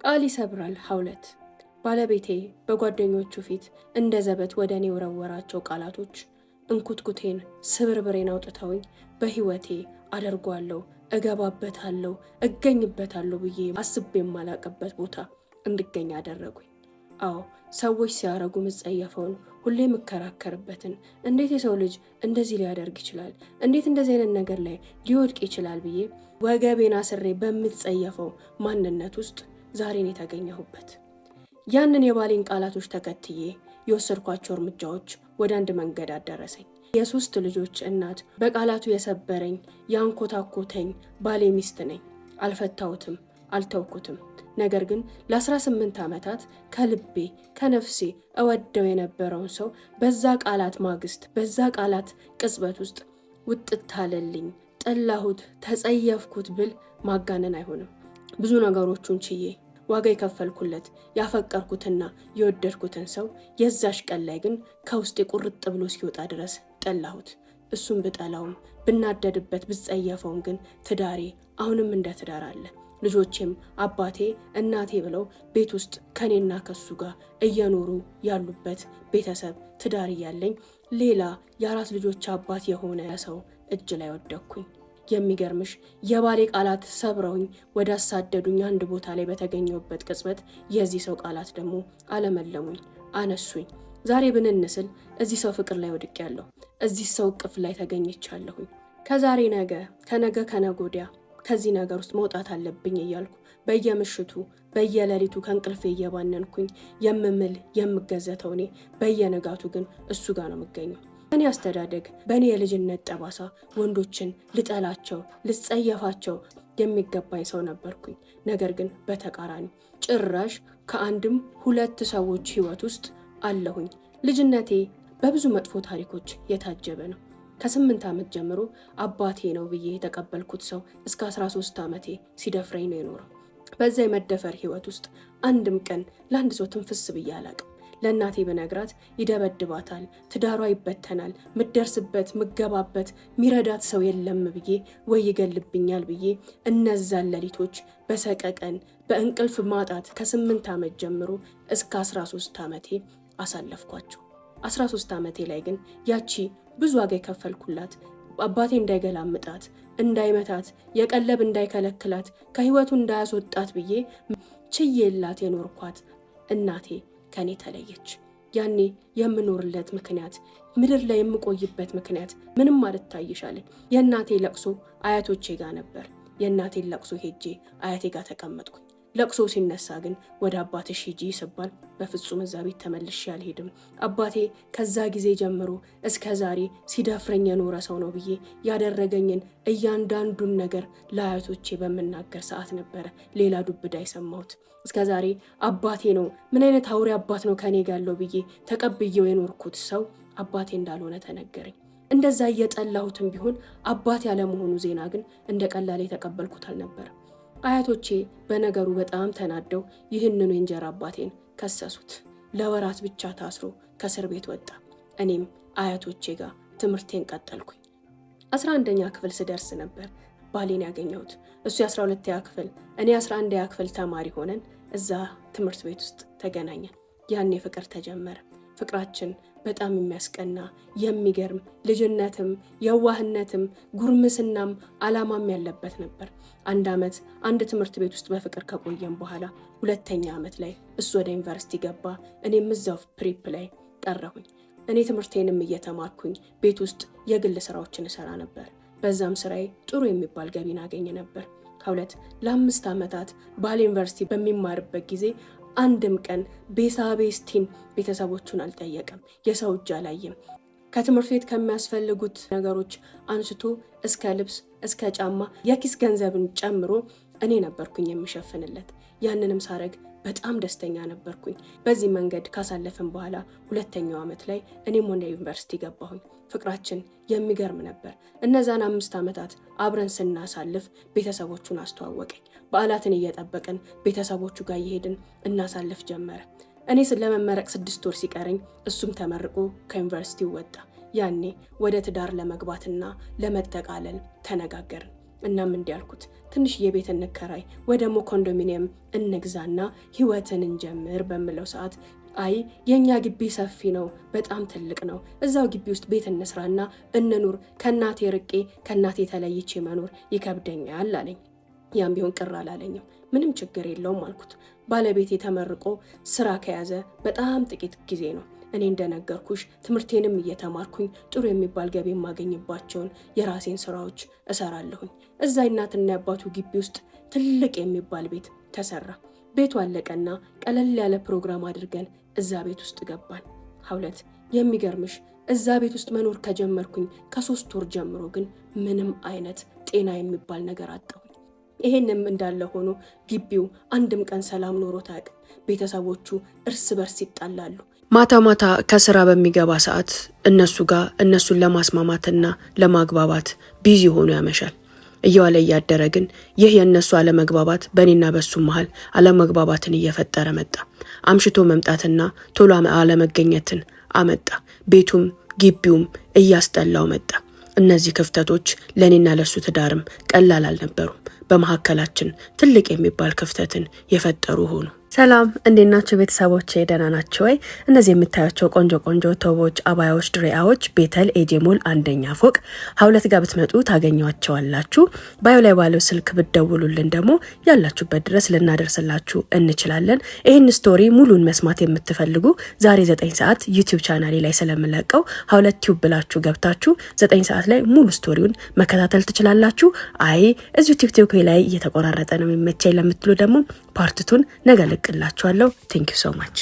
ቃል ይሰብራል ሐውለት። ባለቤቴ በጓደኞቹ ፊት እንደ ዘበት ወደ እኔ ወረወራቸው ቃላቶች እንኩትኩቴን ስብርብሬን አውጥተውኝ በህይወቴ አደርጓለሁ፣ እገባበታለሁ፣ እገኝበታለሁ ብዬ አስቤ የማላቅበት ቦታ እንድገኝ አደረጉኝ። አዎ ሰዎች ሲያረጉ ምጸየፈውን ሁሌ የምከራከርበትን እንዴት የሰው ልጅ እንደዚህ ሊያደርግ ይችላል? እንዴት እንደዚህ አይነት ነገር ላይ ሊወድቅ ይችላል ብዬ ወገቤን አስሬ በምጸየፈው ማንነት ውስጥ ዛሬን የተገኘሁበት ያንን የባሌን ቃላቶች ተከትዬ የወሰድኳቸው እርምጃዎች ወደ አንድ መንገድ አደረሰኝ። የሶስት ልጆች እናት በቃላቱ የሰበረኝ ያንኮታኮተኝ ባሌ ሚስት ነኝ። አልፈታሁትም፣ አልተውኩትም። ነገር ግን ለ18 ዓመታት ከልቤ ከነፍሴ እወደው የነበረውን ሰው በዛ ቃላት ማግስት በዛ ቃላት ቅጽበት ውስጥ ውጥት አለልኝ፣ ጠላሁት፣ ተጸየፍኩት ብል ማጋነን አይሆንም። ብዙ ነገሮቹን ችዬ ዋጋ የከፈልኩለት ያፈቀርኩትና የወደድኩትን ሰው የዛሽ ቀን ላይ ግን ከውስጤ ቁርጥ ብሎ እስኪወጣ ድረስ ጠላሁት። እሱም ብጠላውም ብናደድበት ብጸየፈውም ግን ትዳሬ አሁንም እንደ ትዳር አለ። ልጆቼም አባቴ እናቴ ብለው ቤት ውስጥ ከኔና ከሱ ጋር እየኖሩ ያሉበት ቤተሰብ ትዳር እያለኝ ሌላ የአራት ልጆች አባት የሆነ ሰው እጅ ላይ ወደኩኝ። የሚገርምሽ የባሌ ቃላት ሰብረውኝ ወደ አሳደዱኝ አንድ ቦታ ላይ በተገኘሁበት ቅጽበት የዚህ ሰው ቃላት ደግሞ አለመለሙኝ፣ አነሱኝ። ዛሬ ብንንስል እዚህ ሰው ፍቅር ላይ ወድቄያለሁ፣ እዚህ ሰው እቅፍ ላይ ተገኝቻለሁኝ። ከዛሬ ነገ ከነገ ከነጎዲያ ከዚህ ነገር ውስጥ መውጣት አለብኝ እያልኩ በየምሽቱ በየሌሊቱ ከእንቅልፌ እየባነንኩኝ የምምል የምገዘተው እኔ በየነጋቱ ግን እሱ ጋር ነው የምገኘው። በእኔ አስተዳደግ በእኔ የልጅነት ጠባሳ ወንዶችን ልጠላቸው ልጸየፋቸው የሚገባኝ ሰው ነበርኩኝ። ነገር ግን በተቃራኒ ጭራሽ ከአንድም ሁለት ሰዎች ህይወት ውስጥ አለሁኝ። ልጅነቴ በብዙ መጥፎ ታሪኮች የታጀበ ነው። ከ8 ዓመት ጀምሮ አባቴ ነው ብዬ የተቀበልኩት ሰው እስከ 13 ዓመቴ ሲደፍረኝ ነው የኖረው። በዛ የመደፈር ህይወት ውስጥ አንድም ቀን ለአንድ ሰው ትንፍስ ብዬ አላቅም። ለእናቴ በነግራት ይደበድባታል፣ ትዳሯ ይበተናል፣ ምደርስበት ምገባበት ሚረዳት ሰው የለም ብዬ ወይ ይገልብኛል ብዬ እነዛን ሌሊቶች በሰቀቀን በእንቅልፍ ማጣት ከ8 ዓመት ጀምሮ እስከ 13 ዓመቴ አሳለፍኳቸው። 13 ዓመቴ ላይ ግን ያቺ ብዙ ዋጋ የከፈልኩላት አባቴ እንዳይገላምጣት እንዳይመታት የቀለብ እንዳይከለክላት ከህይወቱ እንዳያስወጣት ብዬ ችዬላት የኖርኳት እናቴ ከኔ ተለየች። ያኔ የምኖርለት ምክንያት ምድር ላይ የምቆይበት ምክንያት ምንም ማለት ታይሻለኝ። የእናቴ ለቅሶ አያቶቼ ጋር ነበር። የእናቴን ለቅሶ ሄጄ አያቴ ጋር ተቀመጥኩኝ። ለቅሶ ሲነሳ ግን ወደ አባትሽ ሂጂ ስባል በፍጹም እዛ ቤት ተመልሼ አልሄድም። አባቴ ከዛ ጊዜ ጀምሮ እስከ ዛሬ ሲደፍረኝ የኖረ ሰው ነው ብዬ ያደረገኝን እያንዳንዱን ነገር ለአያቶቼ በምናገር ሰዓት ነበረ ሌላ ዱብዳ የሰማሁት። እስከ ዛሬ አባቴ ነው ምን አይነት አውሬ አባት ነው ከኔ ጋር ያለው ብዬ ተቀብዬው የኖርኩት ሰው አባቴ እንዳልሆነ ተነገረኝ። እንደዛ እየጠላሁትም ቢሆን አባቴ ያለመሆኑ ዜና ግን እንደ ቀላል የተቀበልኩት አልነበረም። አያቶቼ በነገሩ በጣም ተናደው ይህንኑ የእንጀራ አባቴን ከሰሱት። ለወራት ብቻ ታስሮ ከእስር ቤት ወጣ። እኔም አያቶቼ ጋር ትምህርቴን ቀጠልኩኝ። 11ኛ ክፍል ስደርስ ነበር ባሌን ያገኘሁት። እሱ የ12ኛ ክፍል እኔ 11ኛ ክፍል ተማሪ ሆነን እዛ ትምህርት ቤት ውስጥ ተገናኘን። ያኔ ፍቅር ተጀመረ። ፍቅራችን በጣም የሚያስቀና የሚገርም ልጅነትም የዋህነትም ጉርምስናም አላማም ያለበት ነበር። 1 ዓመት አንድ ትምህርት ቤት ውስጥ በፍቅር ከቆየን በኋላ 2ኛ ዓመት ላይ እሱ ወደ ዩኒቨርሲቲ ገባ። እኔም እዛው ፕሪፕ ላይ ቀረሁኝ። እኔ ትምህርቴንም እየተማርኩኝ ቤት ውስጥ የግል ስራዎችን እሰራ ነበር። በዛም ስራዬ ጥሩ የሚባል ገቢን አገኘ ነበር። ከ2 ለ5 ዓመታት ባል ዩኒቨርሲቲ በሚማርበት ጊዜ አንድም ቀን ቤሳቤስቲን ቤተሰቦቹን አልጠየቀም። የሰው እጅ አላየም። ከትምህርት ቤት ከሚያስፈልጉት ነገሮች አንስቶ እስከ ልብስ እስከ ጫማ የኪስ ገንዘብን ጨምሮ እኔ ነበርኩኝ የምሸፍንለት። ያንንም ሳረግ በጣም ደስተኛ ነበርኩኝ። በዚህ መንገድ ካሳለፍን በኋላ 2ኛው ዓመት ላይ እኔም ወደ ዩኒቨርሲቲ ገባሁኝ። ፍቅራችን የሚገርም ነበር። እነዛን 5 ዓመታት አብረን ስናሳልፍ ቤተሰቦቹን አስተዋወቀኝ። በዓላትን እየጠበቅን ቤተሰቦቹ ጋር እየሄድን እናሳልፍ ጀመረ። እኔ ለመመረቅ 6 ወር ሲቀረኝ እሱም ተመርቆ ከዩኒቨርሲቲው ወጣ። ያኔ ወደ ትዳር ለመግባትና ለመጠቃለል ተነጋገርን። እናም እንዲያልኩት ትንሽ የቤት እንከራይ ወይ ደግሞ ኮንዶሚኒየም እንግዛና ህይወትን እንጀምር በሚለው ሰዓት አይ የኛ ግቢ ሰፊ ነው፣ በጣም ትልቅ ነው፣ እዛው ግቢ ውስጥ ቤት እንስራና እንኑር፣ ከናቴ ርቄ ከናቴ ተለይቼ መኖር ይከብደኛል አለኝ። ያም ቢሆን ቅር አላለኝም። ምንም ችግር የለውም አልኩት። ባለቤቴ ተመርቆ ስራ ከያዘ በጣም ጥቂት ጊዜ ነው። እኔ እንደነገርኩሽ ትምህርቴንም እየተማርኩኝ ጥሩ የሚባል ገቢ የማገኝባቸውን የራሴን ስራዎች እሰራለሁኝ። እዛ እናትና አባቱ ግቢ ውስጥ ትልቅ የሚባል ቤት ተሰራ። ቤቱ አለቀና ቀለል ያለ ፕሮግራም አድርገን እዛ ቤት ውስጥ ገባን። ሀውለት የሚገርምሽ እዛ ቤት ውስጥ መኖር ከጀመርኩኝ ከ3 ወር ጀምሮ ግን ምንም አይነት ጤና የሚባል ነገር አጣሁኝ። ይሄንም እንዳለ ሆኖ ግቢው አንድም ቀን ሰላም ኖሮት አያውቅም። ቤተሰቦቹ እርስ በርስ ይጣላሉ። ማታ ማታ ከስራ በሚገባ ሰዓት እነሱ ጋር እነሱን ለማስማማትና ለማግባባት ቢዚ ሆኖ ያመሻል። እየዋለ እያደረ ግን ይህ የእነሱ አለመግባባት በእኔና በሱ መሃል አለመግባባትን እየፈጠረ መጣ። አምሽቶ መምጣትና ቶሎ አለመገኘትን አመጣ። ቤቱም ግቢውም እያስጠላው መጣ። እነዚህ ክፍተቶች ለእኔና ለሱ ትዳርም ቀላል አልነበሩም። በመካከላችን ትልቅ የሚባል ክፍተትን የፈጠሩ ሆኑ። ሰላም እንዴት ናችሁ ቤተሰቦቼ? ደህና ናችሁ ወይ? እነዚህ የምታዩቸው ቆንጆ ቆንጆ ቶቦች፣ አባያዎች፣ ድሪያዎች ቤተል ኤጄሞል 1ኛ ፎቅ ሀውለት ጋር ብትመጡ ታገኟቸዋላችሁ። ባዮ ላይ ባለው ስልክ ብትደውሉልን ደግሞ ያላችሁበት ድረስ ልናደርስላችሁ እንችላለን። ይህን ስቶሪ ሙሉን መስማት የምትፈልጉ ዛሬ 9 ሰዓት ዩቲዩብ ቻናሌ ላይ ስለምለቀው ሀውለት ቲዩብ ብላችሁ ገብታችሁ 9 ሰዓት ላይ ሙሉ ስቶሪውን መከታተል ትችላላችሁ። አይ እዚሁ ቲክቶክ ላይ እየተቆራረጠ ነው የሚመቸኝ ለምትሉ ደግሞ ፓርትቱን ነገ ልቅላችኋለሁ። ቴንክ ዩ ሶ ማች።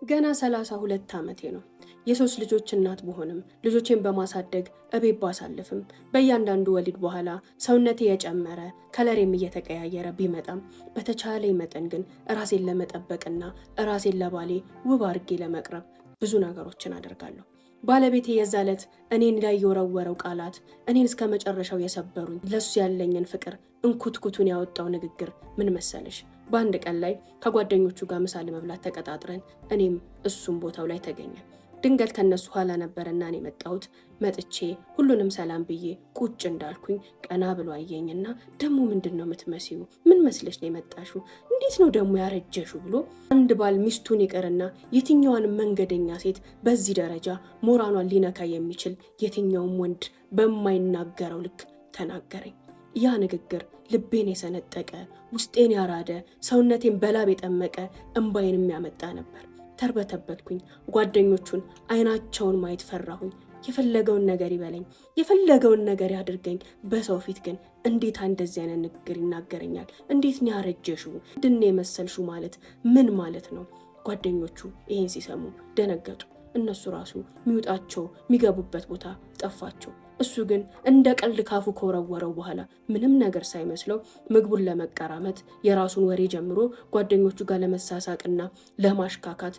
ገና 32 ዓመቴ ነው። የ3 ልጆች እናት ብሆንም ልጆቼን በማሳደግ እቤት ባሳልፍም በእያንዳንዱ ወሊድ በኋላ ሰውነቴ የጨመረ ከለሬም እየተቀያየረ ቢመጣም በተቻለኝ መጠን ግን ራሴን ለመጠበቅና ራሴን ለባሌ ውብ አድርጌ ለመቅረብ ብዙ ነገሮችን አደርጋለሁ። ባለቤቴ የዛለት እኔን ላይ የወረወረው ቃላት እኔን እስከ መጨረሻው የሰበሩኝ፣ ለሱ ያለኝን ፍቅር እንኩትኩቱን ያወጣው ንግግር ምን መሰለሽ? በአንድ ቀን ላይ ከጓደኞቹ ጋር ምሳ ለመብላት ተቀጣጥረን እኔም እሱም ቦታው ላይ ተገኘ። ድንገት ከነሱ ኋላ ነበርና እኔ መጣሁት። መጥቼ ሁሉንም ሰላም ብዬ ቁጭ እንዳልኩኝ ቀና ብሎ አየኝና ደሞ ምንድነው የምትመስዩ? ምን መስለሽ ነው የመጣሽው? እንዴት ነው ደሞ ያረጀሹ? ብሎ አንድ ባል ሚስቱን ይቀርና የትኛዋን መንገደኛ ሴት በዚህ ደረጃ ሞራኗን ሊነካ የሚችል የትኛውም ወንድ በማይናገረው ልክ ተናገረኝ። ያ ንግግር ልቤን የሰነጠቀ፣ ውስጤን ያራደ፣ ሰውነቴን በላብ የጠመቀ፣ እንባዬን የሚያመጣ ነበር። ተርበተበትኩኝ። ጓደኞቹን አይናቸውን ማየት ፈራሁኝ። የፈለገውን ነገር ይበለኝ፣ የፈለገውን ነገር ያድርገኝ፣ በሰው ፊት ግን እንዴት እንደዚህ አይነት ንግግር ይናገረኛል? እንዴት ነው ያረጀሽው? ምንድን ነው የመሰልሽው ማለት ምን ማለት ነው? ጓደኞቹ ይሄን ሲሰሙ ደነገጡ። እነሱ ራሱ ሚውጣቸው የሚገቡበት ቦታ ጠፋቸው። እሱ ግን እንደ ቀልድ ካፉ ከወረወረው በኋላ ምንም ነገር ሳይመስለው ምግቡን ለመቀራመት የራሱን ወሬ ጀምሮ ጓደኞቹ ጋር ለመሳሳቅና ለማሽካካት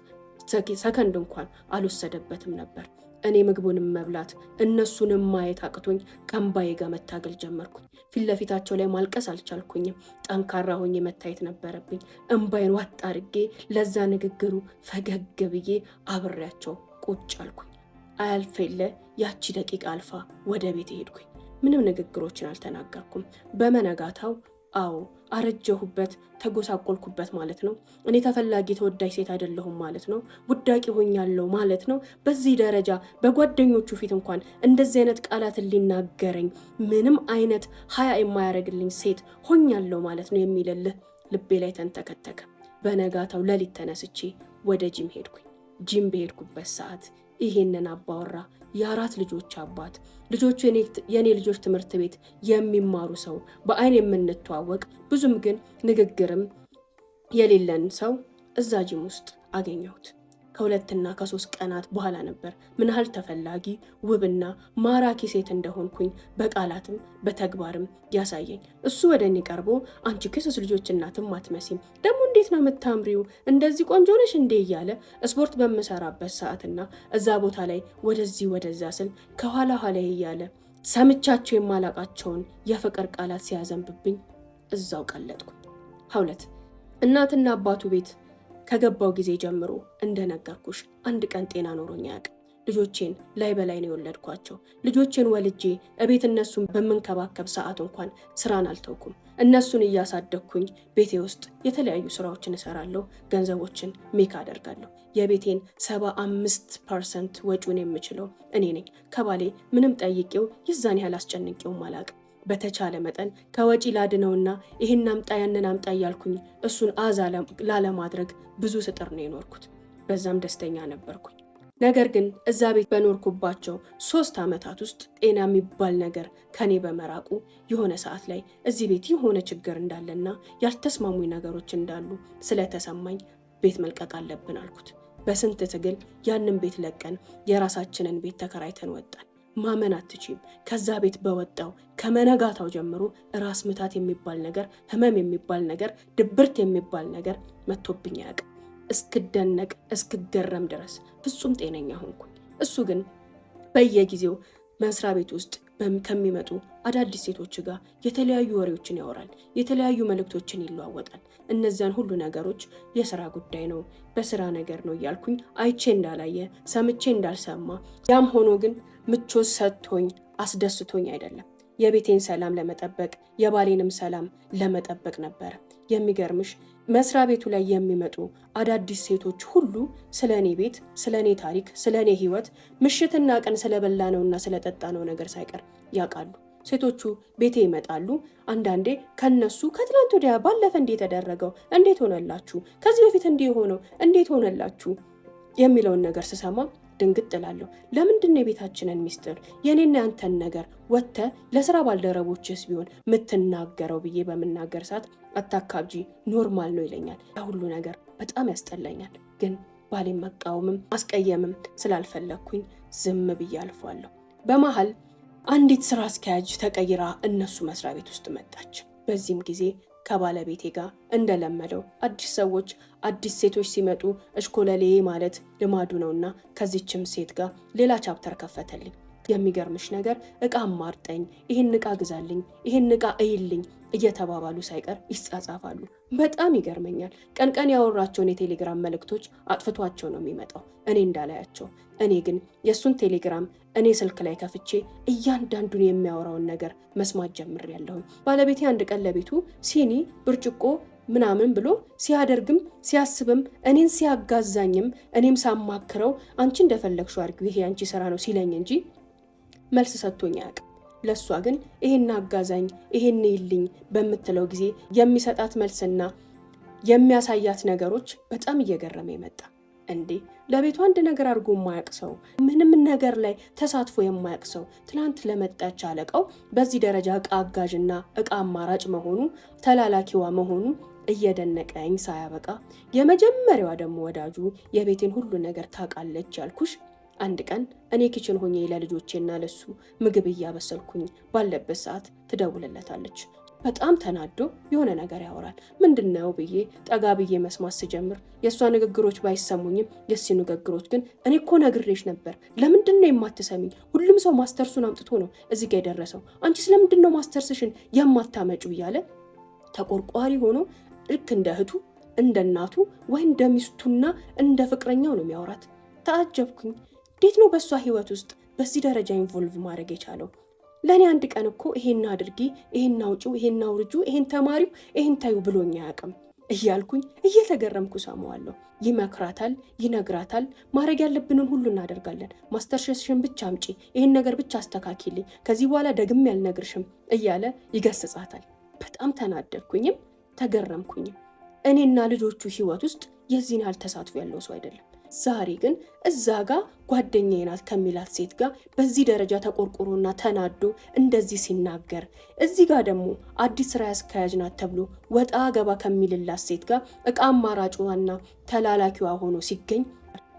ሰከንድ እንኳን አልወሰደበትም ነበር። እኔ ምግቡንም መብላት እነሱንም ማየት አቅቶኝ ከእምባዬ ጋር መታገል ጀመርኩኝ። ፊት ለፊታቸው ላይ ማልቀስ አልቻልኩኝም። ጠንካራ ሆኜ መታየት ነበረብኝ። እምባዬን ዋጥ አድርጌ ለዛ ንግግሩ ፈገግ ብዬ አብሬያቸው ቁጭ አልኩኝ። አያልፈለ ያቺ ደቂቃ አልፋ ወደ ቤት ሄድኩኝ። ምንም ንግግሮችን አልተናገርኩም። በመነጋታው አዎ አረጀሁበት፣ ተጎሳቆልኩበት ማለት ነው። እኔ ተፈላጊ ተወዳጅ ሴት አይደለሁም ማለት ነው። ውዳቂ ሆኛለሁ ማለት ነው። በዚህ ደረጃ በጓደኞቹ ፊት እንኳን እንደዚህ አይነት ቃላትን ሊናገረኝ ምንም አይነት ሀያ የማያደርግልኝ ሴት ሆኛለሁ ማለት ነው የሚልልህ ልቤ ላይ ተንተከተከ። በነጋታው ሌሊት ተነስቼ ወደ ጂም ሄድኩኝ። ጂም በሄድኩበት ሰዓት ይሄንን አባወራ የ4 ልጆች አባት፣ ልጆቹ የኔ ልጆች ትምህርት ቤት የሚማሩ ሰው፣ በአይን የምንተዋወቅ ብዙም ግን ንግግርም የሌለን ሰው እዛ ጂም ውስጥ አገኘሁት። ከ2 እና 3 ቀናት በኋላ ነበር ምን ያህል ተፈላጊ ውብና ማራኪ ሴት እንደሆንኩኝ በቃላትም በተግባርም ያሳየኝ። እሱ ወደኔ ቀርቦ አንቺ ከ3 ልጆች እናትም አትመሲም፣ ደግሞ እንዴት ነው የምታምሪው? እንደዚህ ቆንጆ ነሽ እንዴ? እያለ ስፖርት በምሰራበት ሰዓትና እዛ ቦታ ላይ ወደዚህ ወደዛ ስል ከኋላ ኋላ እያለ ሰምቻቸው የማላቃቸውን የፍቅር ቃላት ሲያዘንብብኝ እዛው ቀለጥኩኝ። ሀውለት እናትና አባቱ ቤት ከገባው ጊዜ ጀምሮ እንደነገርኩሽ አንድ ቀን ጤና ኖሮኝ አያውቅም። ልጆቼን ላይ በላይ ነው የወለድኳቸው። ልጆቼን ወልጄ እቤት እነሱን በምንከባከብ ሰዓት እንኳን ስራን አልተውኩም። እነሱን እያሳደግኩኝ ቤቴ ውስጥ የተለያዩ ስራዎችን እሰራለሁ፣ ገንዘቦችን ሜክ አደርጋለሁ። የቤቴን 75% ወጪውን የምችለው እኔ ነኝ። ከባሌ ምንም ጠይቄው የዛን ያህል አስጨንቄውም አላቅም። በተቻለ መጠን ከወጪ ላድነውና ይህን አምጣ ያንን አምጣ እያልኩኝ እሱን አዛ ላለማድረግ ብዙ ስጥር ነው የኖርኩት። በዛም ደስተኛ ነበርኩኝ። ነገር ግን እዛ ቤት በኖርኩባቸው 3 ዓመታት ውስጥ ጤና የሚባል ነገር ከኔ በመራቁ የሆነ ሰዓት ላይ እዚህ ቤት የሆነ ችግር እንዳለና ያልተስማሙኝ ነገሮች እንዳሉ ስለተሰማኝ ቤት መልቀቅ አለብን አልኩት። በስንት ትግል ያንን ቤት ለቀን የራሳችንን ቤት ተከራይተን ወጣን። ማመን አትችይም። ከዛ ቤት በወጣው ከመነጋታው ጀምሮ ራስ ምታት የሚባል ነገር፣ ህመም የሚባል ነገር፣ ድብርት የሚባል ነገር መጥቶብኝ አያውቅም። እስክደነቅ እስክገረም ድረስ ፍጹም ጤነኛ ሆንኩኝ። እሱ ግን በየጊዜው መስሪያ ቤት ውስጥ ከሚመጡ አዳዲስ ሴቶች ጋር የተለያዩ ወሬዎችን ያወራል፣ የተለያዩ መልእክቶችን ይለዋወጣል። እነዚያን ሁሉ ነገሮች የስራ ጉዳይ ነው፣ በስራ ነገር ነው እያልኩኝ አይቼ እንዳላየ ሰምቼ እንዳልሰማ፣ ያም ሆኖ ግን ምቾት ሰጥቶኝ አስደስቶኝ አይደለም። የቤቴን ሰላም ለመጠበቅ የባሌንም ሰላም ለመጠበቅ ነበር። የሚገርምሽ መስሪያ ቤቱ ላይ የሚመጡ አዳዲስ ሴቶች ሁሉ ስለ እኔ ቤት፣ ስለ እኔ ታሪክ፣ ስለ እኔ ህይወት ምሽትና ቀን ስለበላነውና ስለጠጣነው ነገር ሳይቀር ያውቃሉ። ሴቶቹ ቤቴ ይመጣሉ። አንዳንዴ ከነሱ ከትላንት ወዲያ ባለፈ እንዴት ተደረገው፣ እንዴት ሆነላችሁ፣ ከዚህ በፊት እንዲህ ሆነው እንዴት ሆነላችሁ የሚለውን ነገር ስሰማ ድንግጥ እላለሁ። ለምንድን ነው የቤታችንን ሚስጥር የኔና ያንተን ነገር ወጥተህ ለስራ ባልደረቦችስ ቢሆን ምትናገረው ብዬ በምናገር ሰዓት አታካብጂ፣ ኖርማል ነው ይለኛል። ሁሉ ነገር በጣም ያስጠላኛል። ግን ባሌን መቃወምም ማስቀየምም ስላልፈለግኩኝ ዝም ብዬ አልፏለሁ። በመሃል አንዲት ስራ አስኪያጅ ተቀይራ እነሱ መስሪያ ቤት ውስጥ መጣች። በዚህም ጊዜ ከባለቤቴ ጋር እንደለመደው አዲስ ሰዎች አዲስ ሴቶች ሲመጡ እሽኮለሌ ማለት ልማዱ ነውና ከዚችም ሴት ጋር ሌላ ቻፕተር ከፈተልኝ። የሚገርምሽ ነገር እቃ ማርጠኝ፣ ይህን እቃ ግዛልኝ፣ ይህን እቃ እይልኝ እየተባባሉ ሳይቀር ይጻጻፋሉ። በጣም ይገርመኛል። ቀን ቀን ያወራቸውን የቴሌግራም መልእክቶች አጥፍቷቸው ነው የሚመጣው እኔ እንዳላያቸው። እኔ ግን የእሱን ቴሌግራም እኔ ስልክ ላይ ከፍቼ እያንዳንዱን የሚያወራውን ነገር መስማት ጀምሬያለሁ። ባለቤቴ አንድ ቀን ለቤቱ ሲኒ፣ ብርጭቆ ምናምን ብሎ ሲያደርግም ሲያስብም እኔን ሲያጋዛኝም እኔም ሳማክረው አንቺ እንደፈለግሽው አድርጊው ይሄ አንቺ ስራ ነው ሲለኝ እንጂ መልስ ሰጥቶኝ አያውቅም። ለሷ ግን ይሄን አጋዛኝ ይሄን ይልኝ በምትለው ጊዜ የሚሰጣት መልስና የሚያሳያት ነገሮች በጣም እየገረመ ይመጣ። እንዴ ለቤቱ አንድ ነገር አድርጎ የማያውቅ ሰው፣ ምንም ነገር ላይ ተሳትፎ የማያውቅ ሰው ትላንት ለመጣች አለቃው በዚህ ደረጃ እቃ አጋዥና እቃ አማራጭ መሆኑ፣ ተላላኪዋ መሆኑ እየደነቀኝ ሳያበቃ የመጀመሪያዋ ደግሞ ወዳጁ የቤቴን ሁሉ ነገር ታውቃለች ያልኩሽ አንድ ቀን እኔ ኪችን ሆኜ ለልጆቼና ለሱ ምግብ እያበሰልኩኝ ባለበት ሰዓት ትደውልለታለች። በጣም ተናዶ የሆነ ነገር ያወራል። ምንድነው ብዬ ጠጋ ብዬ መስማት ስጀምር የእሷ ንግግሮች ባይሰሙኝም የእሱ ንግግሮች ግን እኔ እኮ ነግሬሽ ነበር፣ ለምንድነው የማትሰሚኝ? ሁሉም ሰው ማስተርሱን አምጥቶ ነው እዚህ ጋር የደረሰው፣ አንቺ ስለምንድነው ማስተርስሽን የማታመጪው? እያለ ተቆርቋሪ ሆኖ ልክ እንደ እህቱ እንደ እናቱ ወይ እንደ ሚስቱና እንደ ፍቅረኛው ነው የሚያወራት። ተአጀብኩኝ። እንዴት ነው በእሷ ህይወት ውስጥ በዚህ ደረጃ ኢንቮልቭ ማድረግ የቻለው? ለእኔ አንድ ቀን እኮ ይሄን አድርጊ፣ ይሄን አውጪው፣ ይሄን አውርጁ፣ ይሄን ተማሪው፣ ይሄን ታዩ ብሎኝ አያውቅም እያልኩኝ እየተገረምኩ ሰማዋለሁ። ይመክራታል፣ ይነግራታል። ማድረግ ያለብንን ሁሉ እናደርጋለን። ማስተርሽን ብቻ አምጪ፣ ይሄን ነገር ብቻ አስተካኪልኝ፣ ከዚህ በኋላ ደግሜ ያልነግርሽም እያለ ይገስጻታል። በጣም ተናደድኩኝም ተገረምኩኝም። እኔና ልጆቹ ህይወት ውስጥ የዚህን ያህል ተሳትፎ ያለው ሰው አይደለም። ዛሬ ግን እዛ ጋር ጓደኛዬ ናት ከሚላት ሴት ጋር በዚህ ደረጃ ተቆርቆሮና ተናዶ እንደዚህ ሲናገር፣ እዚህ ጋር ደግሞ አዲስ ስራ አስኪያጅ ናት ተብሎ ወጣ ገባ ከሚልላት ሴት ጋር እቃ አማራጭዋና ተላላኪዋ ሆኖ ሲገኝ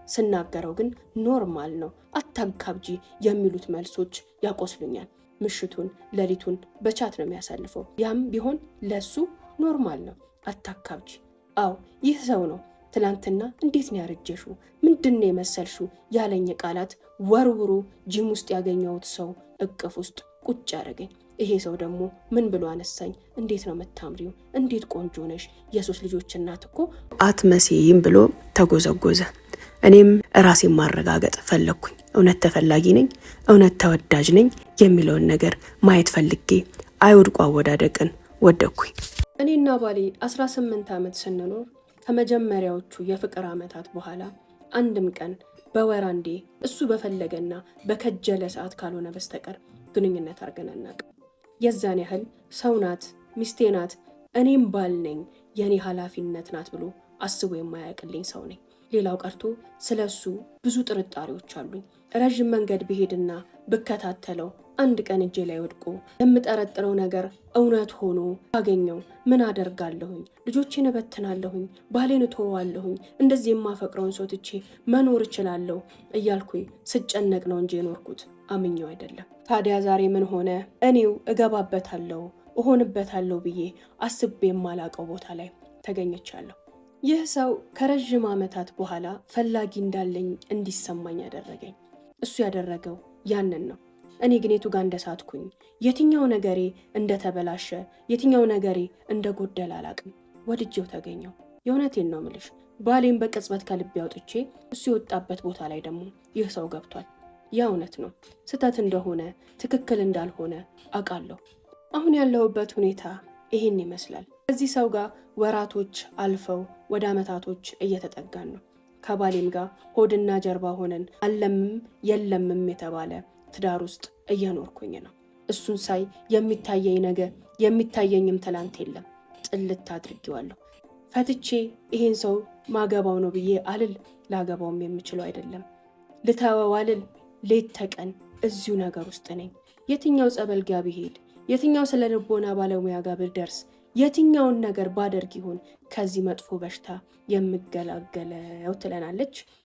ስናገረው ግን ኖርማል ነው አታካብጂ የሚሉት መልሶች ያቆስሉኛል። ምሽቱን ሌሊቱን በቻት ነው የሚያሳልፈው። ያም ቢሆን ለሱ ኖርማል ነው አታካብጂ። አዎ ይህ ሰው ነው ትላንትና እንዴት ነው ያረጀሹ፣ ምንድነው የመሰልሹ ያለኝ ቃላት ወርውሮ ጂም ውስጥ ያገኘሁት ሰው እቅፍ ውስጥ ቁጭ ያደረገኝ። ይሄ ሰው ደግሞ ምን ብሎ አነሳኝ። እንዴት ነው መታምሪው፣ እንዴት ቆንጆ ነሽ፣ የሶስት ልጆች እናት እኮ አትመሲም ብሎ ተጎዘጎዘ። እኔም ራሴን ማረጋገጥ ፈለግኩኝ። እውነት ተፈላጊ ነኝ፣ እውነት ተወዳጅ ነኝ የሚለውን ነገር ማየት ፈልጌ አይወድቁ አወዳደቅን ወደኩኝ። እኔና ባሌ 18 ዓመት ስንኖር ከመጀመሪያዎቹ የፍቅር ዓመታት በኋላ አንድም ቀን በወር አንዴ እሱ በፈለገና በከጀለ ሰዓት ካልሆነ በስተቀር ግንኙነት አድርገን አናውቅም። የዛን ያህል ሰው ናት፣ ሚስቴ ናት፣ እኔም ባል ነኝ፣ የኔ ኃላፊነት ናት ብሎ አስቦ የማያውቅልኝ ሰው ነኝ። ሌላው ቀርቶ ስለ እሱ ብዙ ጥርጣሬዎች አሉኝ። ረዥም መንገድ ብሄድና ብከታተለው አንድ ቀን እጄ ላይ ወድቆ የምጠረጥረው ነገር እውነት ሆኖ ካገኘው ምን አደርጋለሁኝ? ልጆቼን እበትናለሁኝ፣ ባሌን እተወዋለሁኝ፣ እንደዚህ የማፈቅረውን ሰው ትቼ መኖር እችላለሁ እያልኩኝ ስጨነቅ ነው እንጂ የኖርኩት አምኜው አይደለም። ታዲያ ዛሬ ምን ሆነ? እኔው እገባበታለሁ እሆንበታለሁ ብዬ አስቤ የማላቀው ቦታ ላይ ተገኝቻለሁ። ይህ ሰው ከረዥም ዓመታት በኋላ ፈላጊ እንዳለኝ እንዲሰማኝ ያደረገኝ እሱ ያደረገው ያንን ነው። እኔ ግን የቱ ጋር እንደሳትኩኝ፣ የትኛው ነገሬ እንደተበላሸ፣ የትኛው ነገሬ እንደጎደለ አላቅም። ወድጄው ተገኘው። የእውነቴን ነው ምልሽ። ባሌን በቅጽበት ከልቤ አውጥቼ እሱ የወጣበት ቦታ ላይ ደግሞ ይህ ሰው ገብቷል። ያ እውነት ነው። ስህተት እንደሆነ ትክክል እንዳልሆነ አውቃለሁ። አሁን ያለሁበት ሁኔታ ይህን ይመስላል። ከዚህ ሰው ጋር ወራቶች አልፈው ወደ ዓመታቶች እየተጠጋን ነው። ከባሌም ጋር ሆድና ጀርባ ሆነን አለምም የለምም የተባለ ትዳር ውስጥ እየኖርኩኝ ነው። እሱን ሳይ የሚታየኝ ነገ የሚታየኝም ትላንት የለም። ጥልት አድርጌዋለሁ። ፈትቼ ይሄን ሰው ማገባው ነው ብዬ አልል፣ ላገባውም የምችለው አይደለም። ልተወው አልል፣ ሌት ተቀን እዚሁ ነገር ውስጥ ነኝ። የትኛው ጸበል ጋር ብሄድ፣ የትኛው ስለ ልቦና ባለሙያ ጋር ብደርስ፣ የትኛውን ነገር ባደርግ ይሆን ከዚህ መጥፎ በሽታ የምገላገለው ትለናለች።